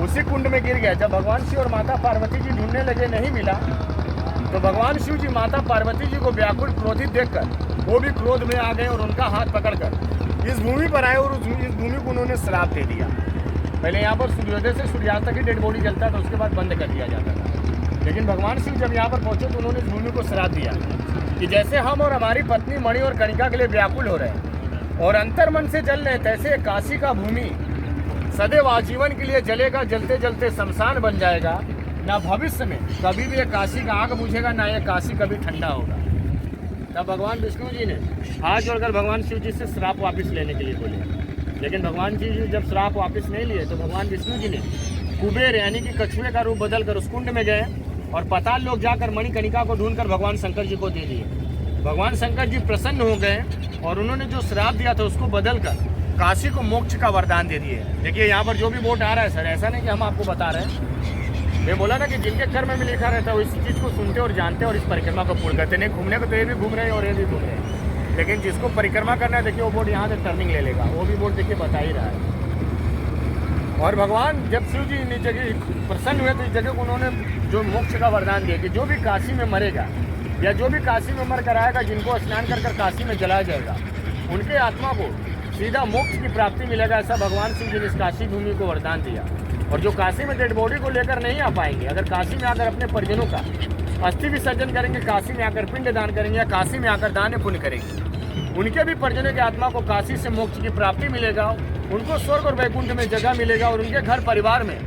उसी कुंड में गिर गया। जब भगवान शिव और माता पार्वती जी ढूंढने लगे, नहीं मिला, तो भगवान शिव जी माता पार्वती जी को व्याकुल क्रोधित देखकर वो भी क्रोध में आ गए और उनका हाथ पकड़कर इस भूमि पर आए और इस भूमि को उन्होंने श्राप दे दिया। पहले यहाँ पर सूर्योदय से सूर्यास्त तक ही डेड बॉडी जलता था, उसके बाद बंद कर दिया जाता था। लेकिन भगवान शिव जब यहाँ पर पहुँचे तो उन्होंने इस भूमि को श्राप दिया कि जैसे हम और हमारी पत्नी मणि और कणिका के लिए व्याकुल हो रहे हैं और अंतर मन से जल रहे, तैसे काशी का भूमि सदैव आजीवन के लिए जलेगा, जलते जलते शमशान बन जाएगा। ना भविष्य में कभी भी ये काशी का आग बुझेगा, ना ये काशी कभी ठंडा होगा। तब भगवान विष्णु जी ने हाथ जोड़कर भगवान शिव जी से श्राप वापस लेने के लिए बोले। लेकिन भगवान जी जब श्राप वापस नहीं लिए तो भगवान विष्णु जी ने कुबेर यानी कि कछुए का रूप बदलकर उस कुंड में गए और पाताल लोक जाकर मणिकर्णिका को ढूंढकर भगवान शंकर जी को दे दिए। भगवान शंकर जी प्रसन्न हो गए और उन्होंने जो श्राप दिया था उसको बदलकर काशी को मोक्ष का वरदान दे दिए। देखिए यहाँ पर जो भी बोट आ रहा है सर, ऐसा नहीं कि हम आपको बता रहे हैं। मैं बोला ना कि जिनके कर्म में लिखा रहता है वो इस चीज़ को सुनते और जानते और इस परिक्रमा को पूर्ण करते। नहीं घूमने को तो ये भी घूम रहे हैं और ये भी घूम रहे हैं, लेकिन जिसको परिक्रमा करना है देखिए वो बोट यहाँ से टर्निंग ले लेगा, वो भी बोट देखिए बता ही रहा है। और भगवान जब शिव जी इस जगह प्रसन्न हुए तो इस जगह को उन्होंने जो मोक्ष का वरदान दिया कि जो भी काशी में मरेगा या जो भी काशी में मर कर आएगा, जिनको स्नान कर कर काशी में जलाया जाएगा, उनके आत्मा को सीधा मोक्ष की प्राप्ति मिलेगा। ऐसा भगवान शिव जी ने इस काशी भूमि को वरदान दिया। और जो काशी में डेड बॉडी को लेकर नहीं आ पाएंगे, अगर काशी में आकर अपने परिजनों का अस्थि विसर्जन करेंगे, काशी में आकर पिंड दान करेंगे या काशी में आकर दान पुण्य करेंगे, उनके भी परिजनों की आत्मा को काशी से मोक्ष की प्राप्ति मिलेगा, उनको स्वर्ग और वैकुंठ में जगह मिलेगा और उनके घर परिवार में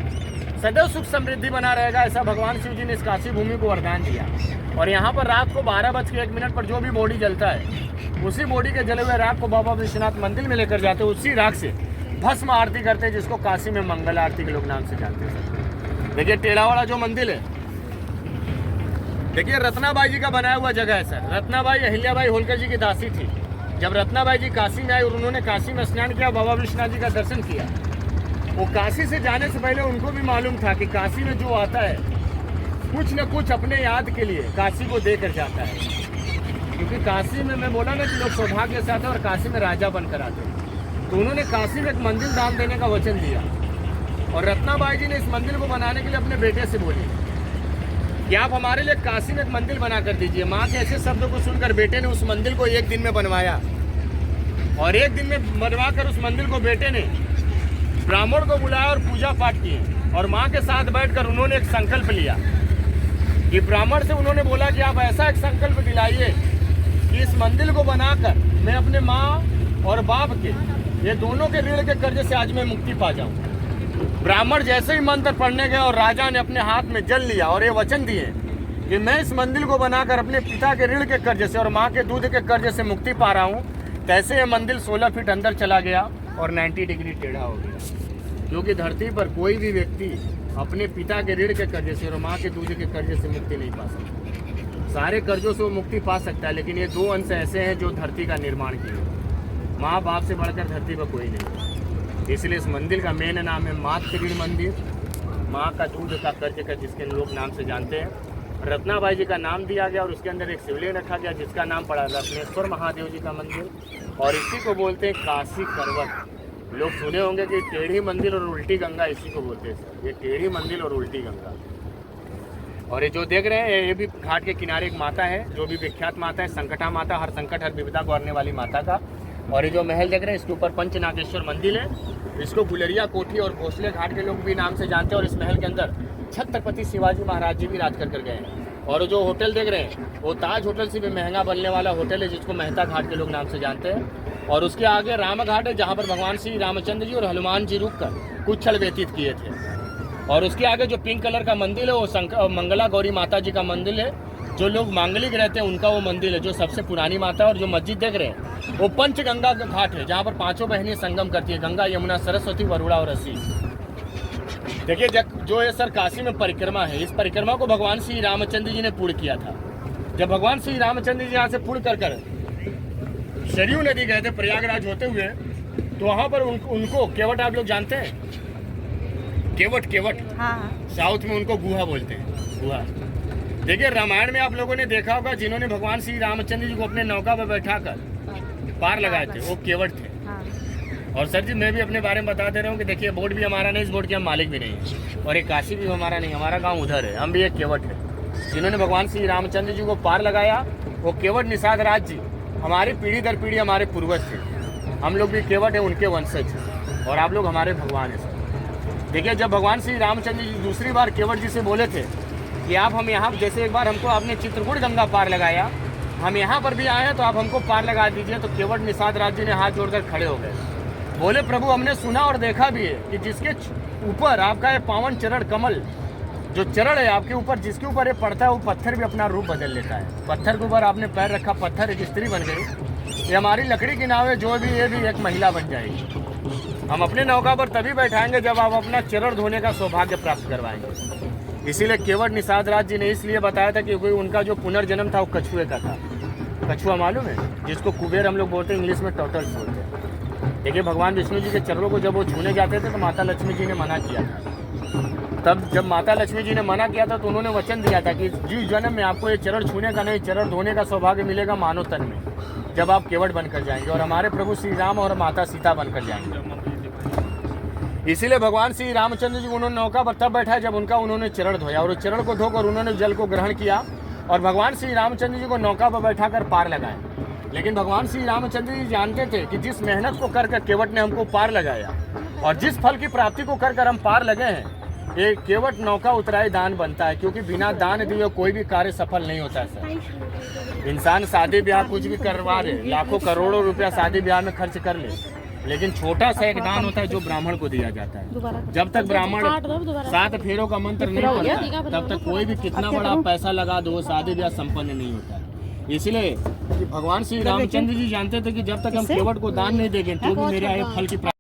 सदैव सुख समृद्धि बना रहेगा। ऐसा भगवान शिव जी ने इस काशी भूमि को वरदान दिया। और यहाँ पर रात को 12:01 पर जो भी बॉडी जलता है, उसी बॉडी के जले हुए राख को बाबा विश्वनाथ मंदिर में लेकर जाते हैं, उसी राख से भस्म आरती करते हैं, जिसको काशी में मंगल आरती के लोग नाम से जानते हैं। देखिए टेढ़ावाड़ा जो मंदिर है, देखिए रत्नाबाई जी का बनाया हुआ जगह है सर। रत्नाबाई अहिल्याबाई होलकर जी की दासी थी। जब रत्नाबाई जी काशी में आई और उन्होंने काशी में स्नान किया, बाबा विश्वनाथ जी का दर्शन किया, वो काशी से जाने से पहले उनको भी मालूम था कि काशी में जो आता है कुछ न कुछ अपने याद के लिए काशी को देकर जाता है। क्योंकि काशी में मैं बोला ना कि लोग सौभाग्य से आते हैं और काशी में राजा बनकर आते हैं, तो उन्होंने काशी में एक मंदिर दान देने का वचन दिया। और रत्नाबाई जी ने इस मंदिर को बनाने के लिए अपने बेटे से बोली कि आप हमारे लिए काशी में एक मंदिर बना कर दीजिए। माँ के ऐसे शब्दों को सुनकर बेटे ने उस मंदिर को एक दिन में बनवाया। और एक दिन में बनवा कर उस मंदिर को बेटे ने ब्राह्मण को बुलाया और पूजा पाठ किए। और माँ के साथ बैठकर उन्होंने एक संकल्प लिया कि ब्राह्मण से उन्होंने बोला कि आप ऐसा एक संकल्प दिलाइए कि इस मंदिर को बनाकर मैं अपने माँ और बाप के ये दोनों के ऋण के कर्ज से आज मैं मुक्ति पा जाऊँ। ब्राह्मण जैसे ही मंत्र पढ़ने गए और राजा ने अपने हाथ में जल लिया और ये वचन दिए कि मैं इस मंदिर को बनाकर अपने पिता के ऋण के कर्ज से और माँ के दूध के कर्ज से मुक्ति पा रहा हूँ, तैसे ये मंदिर 16 फीट अंदर चला गया और 90 डिग्री टेढ़ा हो गया। क्योंकि धरती पर कोई भी व्यक्ति अपने पिता के ऋण के कर्ज से और माँ के दूध के कर्ज से मुक्ति नहीं पा सकता। सारे कर्जों से वो मुक्ति पा सकता है, लेकिन ये 2 अंश ऐसे हैं जो धरती का निर्माण किए। माँ बाप से बढ़कर धरती पर कोई नहीं। इसलिए इस मंदिर का मेन नाम है मातृ ऋण मंदिर, माँ का दूध का कर्ज का, जिसके लोग नाम से जानते हैं। रत्नाबाई जी का नाम दिया गया और उसके अंदर एक शिवलिंग रखा गया जिसका नाम पड़ा रत्नेश्वर महादेव जी का मंदिर। और इसी को बोलते हैं काशी करवट। लोग सुने होंगे कि टेढ़ी मंदिर और उल्टी गंगा, इसी को बोलते हैं सर। ये टेढ़ी मंदिर और उल्टी गंगा। और ये जो देख रहे हैं ये भी घाट के किनारे एक माता है जो भी विख्यात माता है, संकटा माता, हर संकट हर विपदा को हरने वाली माता का। और ये जो महल देख रहे हैं इसके ऊपर पंचनागेश्वर मंदिर है। इसको गुलरिया कोठी और भोसले घाट के लोग भी नाम से जानते हैं। और इस महल के अंदर छत्रपति शिवाजी महाराज जी भी राज कर गए हैं। और जो होटल देख रहे हैं वो ताज होटल से भी महंगा बनने वाला होटल है, जिसको मेहता घाट के लोग नाम से जानते हैं। और उसके आगे राम घाट है, जहाँ पर भगवान श्री रामचंद्र जी और हनुमान जी रुक कर कुछ क्षण व्यतीत किए थे। और उसके आगे जो पिंक कलर का मंदिर है वो मंगला गौरी माता जी का मंदिर है। जो लोग मांगलिक रहते हैं उनका वो मंदिर है, जो सबसे पुरानी माता है। और जो मस्जिद देख रहे हैं वो पंचगंगा का घाट है, जहाँ पर 5 बहनें संगम करती है, गंगा, यमुना, सरस्वती, वरुणा और रसी। देखिए जो है सर काशी में परिक्रमा है, इस परिक्रमा को भगवान श्री रामचंद्र जी ने पूर्ण किया था। जब भगवान श्री रामचंद्र जी यहाँ से पूर्ण कर सरयू नदी गए थे प्रयागराज होते हुए, तो वहाँ पर उनको केवट, आप लोग जानते हैं केवट, हाँ। साउथ में उनको गुहा बोलते हैं, गुहा। देखिए रामायण में आप लोगों ने देखा होगा जिन्होंने भगवान श्री रामचंद्र जी को अपने नौका पर बैठाकर पार लगाए थे वो केवट थे। हाँ। और सर जी मैं भी अपने बारे में बता दे रहा हूँ कि देखिए बोर्ड भी हमारा नहीं, इस बोर्ड के हम मालिक भी नहीं है, और एक काशी भी हमारा नहीं, हमारा गांव उधर है। हम भी एक केवट है जिन्होंने भगवान श्री रामचंद्र जी को पार लगाया। वो केवट निषाद राज जी हमारी पीढ़ी दर पीढ़ी हमारे पूर्वज थे, हम लोग भी केवट है उनके वंशज हैं, और आप लोग हमारे भगवान हैं सर। देखिए जब भगवान श्री रामचंद्र जी दूसरी बार केवट जी से बोले थे कि आप हम यहाँ, जैसे एक बार हमको आपने चित्रकूट गंगा पार लगाया, हम यहाँ पर भी आए हैं तो आप हमको पार लगा दीजिए, तो केवट निषाद राज जी ने हाथ जोड़कर खड़े हो गए। बोले प्रभु हमने सुना और देखा भी है कि जिसके ऊपर आपका ये पावन चरण कमल जो चरण है आपके ऊपर, जिसके ऊपर ये पड़ता है वो पत्थर भी अपना रूप बदल लेता है। पत्थर के ऊपर आपने पैर रखा, पत्थर एक स्त्री बन गई। ये हमारी लकड़ी की नाव है, जो भी ये भी एक महिला बन जाएगी। हम अपने नौका पर तभी बैठाएंगे जब आप अपना चरण धोने का सौभाग्य प्राप्त करवाएंगे। इसीलिए केवट निषाद राज जी ने इसलिए बताया था क्योंकि उनका जो पुनर्जन्म था वो कछुए का था। कछुआ मालूम है, जिसको कुबेर हम लोग बोलते हैं, इंग्लिश में टर्टल्स बोलते हैं। देखिए भगवान विष्णु जी के चरणों को जब वो छूने जाते थे तो माता लक्ष्मी जी ने मना किया था। तब जब माता लक्ष्मी जी ने मना किया था तो उन्होंने वचन दिया था कि जिस जन्म में आपको ये चरण छूने का नहीं, चरण धोने का सौभाग्य मिलेगा मानव तन में, जब आप केवट बनकर जाएंगे और हमारे प्रभु श्री राम और माता सीता बनकर जाएंगे। इसीलिए भगवान श्री रामचंद्र जी उन्होंने नौका पर तब बैठा जब उनका उन्होंने चरण धोया, और उस चरण को धोकर उन्होंने जल को ग्रहण किया और भगवान श्री रामचंद्र जी को नौका पर बैठा कर पार लगाए। लेकिन भगवान श्री रामचंद्र जी जानते थे कि जिस मेहनत को कर केवट ने हमको पार लगाया और जिस फल की प्राप्ति को कर हम पार लगे हैं, ये केवट नौका उतराई दान बनता है, क्योंकि बिना दान दिए कोई भी कार्य सफल नहीं होता है सर। इंसान शादी ब्याह कुछ भी करवा ले, लाखों करोड़ों रुपया शादी ब्याह में खर्च कर ले, लेकिन छोटा सा एक दान होता है जो ब्राह्मण को दिया जाता है। जब तक ब्राह्मण 7 फेरों का मंत्र नहीं पढ़ता तब तक कोई भी कितना बड़ा पैसा लगा दो शादी ब्याह संपन्न नहीं होता है। इसलिए भगवान श्री रामचंद्र जी जानते थे कि जब तक हम केवट को दान नहीं देंगे तो भी मेरा फल की